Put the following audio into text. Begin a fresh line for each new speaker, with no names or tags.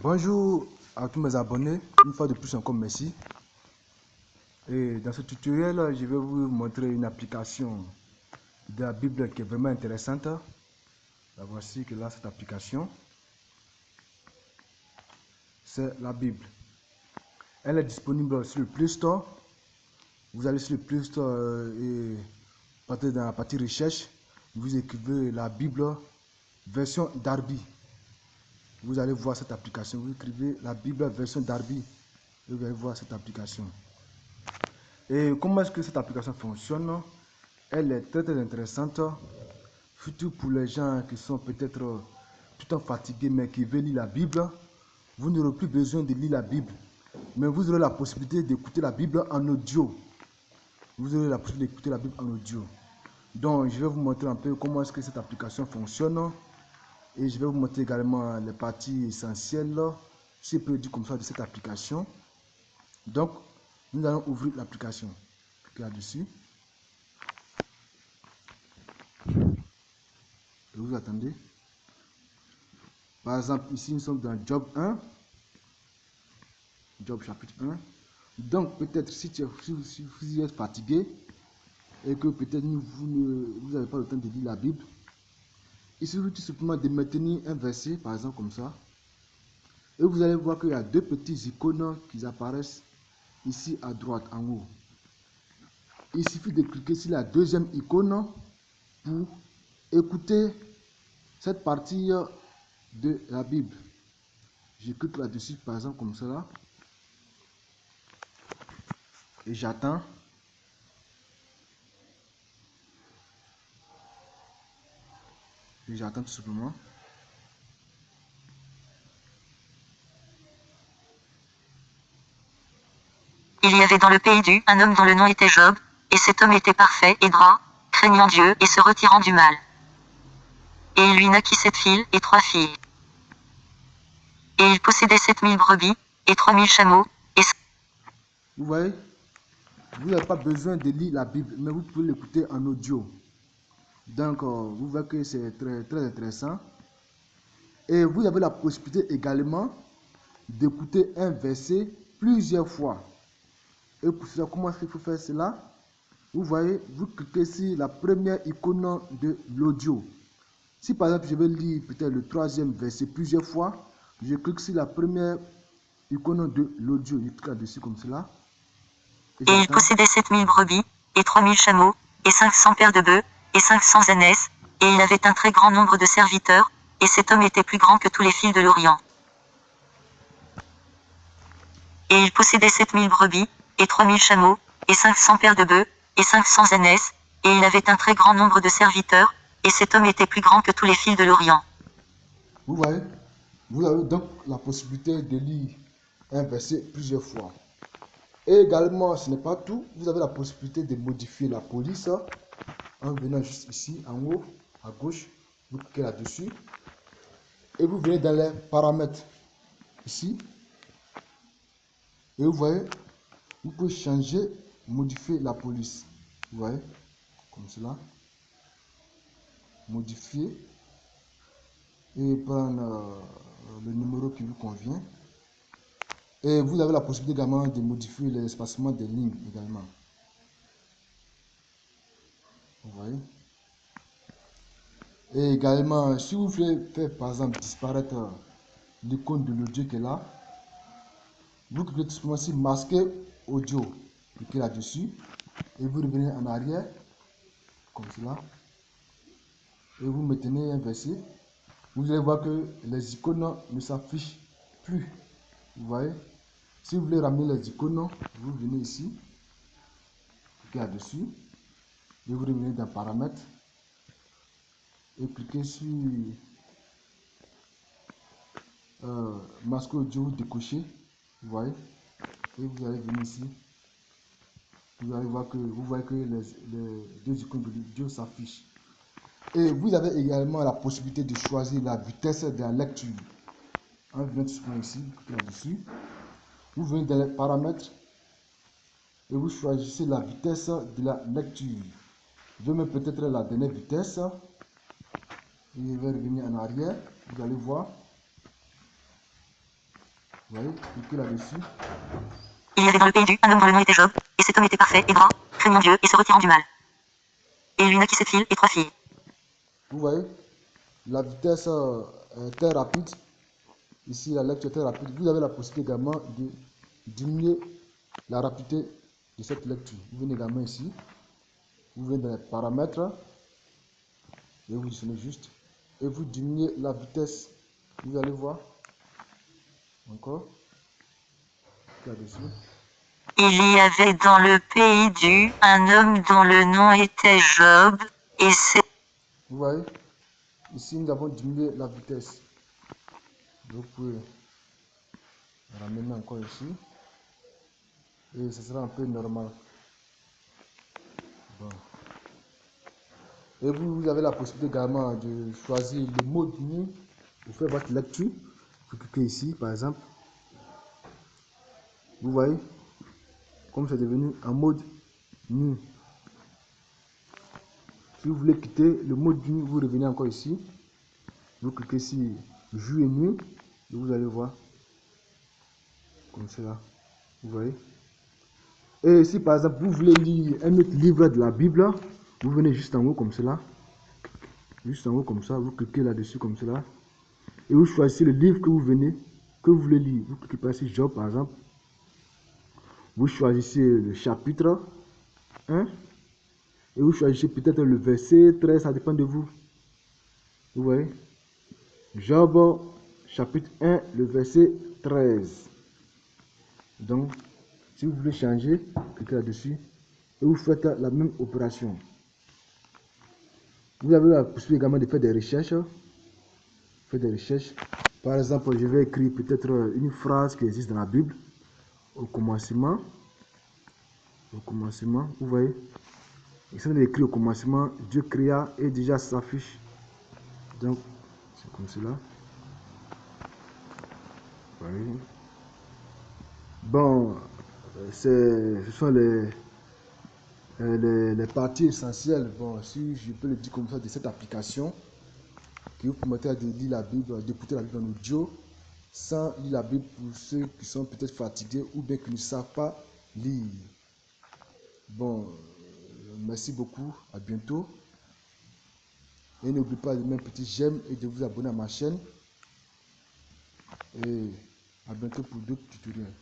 Bonjour à tous mes abonnés, une fois de plus encore merci. Et dans ce tutoriel, je vais vous montrer une application de la Bible qui est vraiment intéressante. La voici que là, cette application, c'est la Bible. Elle est disponible sur le Play Store. Vous allez sur le Play Store et partez dans la partie recherche. Vous écrivez la Bible version Darby. Vous allez voir cette application. Vous écrivez la Bible version Darby et vous allez voir cette application. Et comment est-ce que cette application fonctionne? Elle est très intéressante, surtout pour les gens qui sont peut-être tout le temps fatigués mais qui veulent lire la Bible. Vous n'aurez plus besoin de lire la Bible, mais vous aurez la possibilité d'écouter la Bible en audio. Vous aurez la possibilité d'écouter la Bible en audio. Donc, je vais vous montrer un peu comment est-ce que cette application fonctionne. Et je vais vous montrer également les parties essentielles, si je peux dire comme ça, de cette application. Donc, nous allons ouvrir l'application. Cliquez là-dessus. Et vous attendez. Par exemple, ici, nous sommes dans Job 1. Job chapitre 1. Donc, peut-être si vous êtes fatigué et que peut-être vous n'avez pas le temps de lire la Bible, il suffit tout simplement de maintenir un verset, par exemple comme ça. Et vous allez voir qu'il y a deux petits icônes qui apparaissent ici à droite, en haut. Il suffit de cliquer sur la deuxième icône pour écouter cette partie de la Bible. Je clique là-dessus, par exemple, comme cela. Et j'attends. Et j'attends tout simplement.
Il y avait dans le pays un homme dont le nom était Job, et cet homme était parfait et droit, craignant Dieu et se retirant du mal. Et il lui naquit 7 filles et 3 filles. Et il possédait 7000 brebis, et 3000 chameaux, et...
Vous voyez, vous n'avez pas besoin de lire la Bible, mais vous pouvez l'écouter en audio. Donc, vous voyez que c'est très intéressant. Et vous avez la possibilité également d'écouter un verset plusieurs fois. Et pour cela, comment est-ce qu'il faut faire cela? Vous voyez, vous cliquez sur la première icône de l'audio. Si par exemple, je vais lire peut-être le troisième verset plusieurs fois, je clique sur la première icône de l'audio. Je clique là-dessus comme cela.
Et il possédait 7000 brebis, et 3000 chameaux, et 500 paires de bœufs, et 500 ânesses, et il avait un très grand nombre de serviteurs, et cet homme était plus grand que tous les fils de l'Orient. Et il possédait 7000 brebis, et 3000 chameaux, et 500 paires de bœufs, et 500 ânesses, et il avait un très grand nombre de serviteurs, et cet homme était plus grand que tous les fils de l'Orient.
Vous voyez, vous avez donc la possibilité de lire un verset plusieurs fois. Et également, ce n'est pas tout, vous avez la possibilité de modifier la police en venant juste ici, en haut, à gauche, vous cliquez là-dessus. Et vous venez dans les paramètres, ici. Et vous voyez, vous pouvez changer, modifier la police. Vous voyez, comme cela. Modifier. Et prendre le numéro qui vous convient. Et vous avez la possibilité également de modifier l'espacement des lignes également. Vous voyez. Et également, si vous voulez faire par exemple disparaître l'icône de l'audio qui est là, vous cliquez tout simplement sur masquer audio. Cliquez là-dessus et vous revenez en arrière, comme cela. Et vous maintenez un verset. Vous allez voir que les icônes ne s'affichent plus. Vous voyez. Si vous voulez ramener les icônes, vous venez ici, cliquez là-dessus, et vous revenez dans paramètres, et cliquez sur masque audio décoché, vous voyez, et vous allez venir ici, vous allez voir que vous voyez que les deux icônes de l'audio s'affichent. Et vous avez également la possibilité de choisir la vitesse de la lecture. En venant tout ici, cliquez là-dessus, vous venez dans les paramètres et vous choisissez la vitesse de la lecture. Je vais mettre peut-être la dernière vitesse. Et je vais revenir en arrière. Vous allez voir. Vous voyez, cliquez là-dessus.
Il y avait dans le pays du un homme dont le nom était Job, et cet homme était parfait et droit, craignant Dieu et se retirant du mal. Et il lui naquit 7 filles et 3 filles.
Vous voyez, la vitesse est très rapide. Ici, la lecture est très rapide. Vous avez la possibilité également de diminuer la rapidité de cette lecture. Vous venez également ici. Vous venez dans les paramètres. Et vous dessiné juste. Et vous diminuez la vitesse. Vous allez voir. Encore. Là-dessus.
Il y avait dans le pays du un homme dont le nom était Job, et c'est...
Vous voyez, ici nous avons diminué la vitesse. Vous pouvez ramener encore ici. Et ce sera un peu normal. Bon. Et vous avez la possibilité également de choisir le mode nu pour faire votre lecture. Vous cliquez ici par exemple. Vous voyez, comme c'est devenu un mode nu. Si vous voulez quitter le mode nu, vous revenez encore ici. Vous cliquez ici jour et nuit. Et vous allez voir. Comme cela. Vous voyez. Et si par exemple vous voulez lire un autre livre de la Bible, vous venez juste en haut comme cela. Juste en haut comme ça. Vous cliquez là-dessus comme cela. Et vous choisissez le livre que vous voulez lire. Vous cliquez par ici Job par exemple. Vous choisissez le chapitre 1. Et vous choisissez peut-être le verset 13, ça dépend de vous. Vous voyez? Job, chapitre 1, le verset 13. Donc, si vous voulez changer, cliquez là-dessus. Et vous faites la même opération. Vous avez la possibilité également de faire des recherches. Faites des recherches. Par exemple, je vais écrire peut-être une phrase qui existe dans la Bible. Au commencement, vous voyez? Et ça, on écrit au commencement, Dieu créa et déjà s'affiche. Donc, c'est comme cela. Oui. Bon, ce sont les parties essentielles, bon, si je peux le dire comme ça, de cette application qui vous permettra de lire la Bible, d'écouter la Bible en audio, sans lire la Bible pour ceux qui sont peut-être fatigués ou bien qui ne savent pas lire. Bon, merci beaucoup, à bientôt. Et n'oubliez pas de mettre un petit j'aime et de vous abonner à ma chaîne. Et à bientôt pour d'autres tutoriels.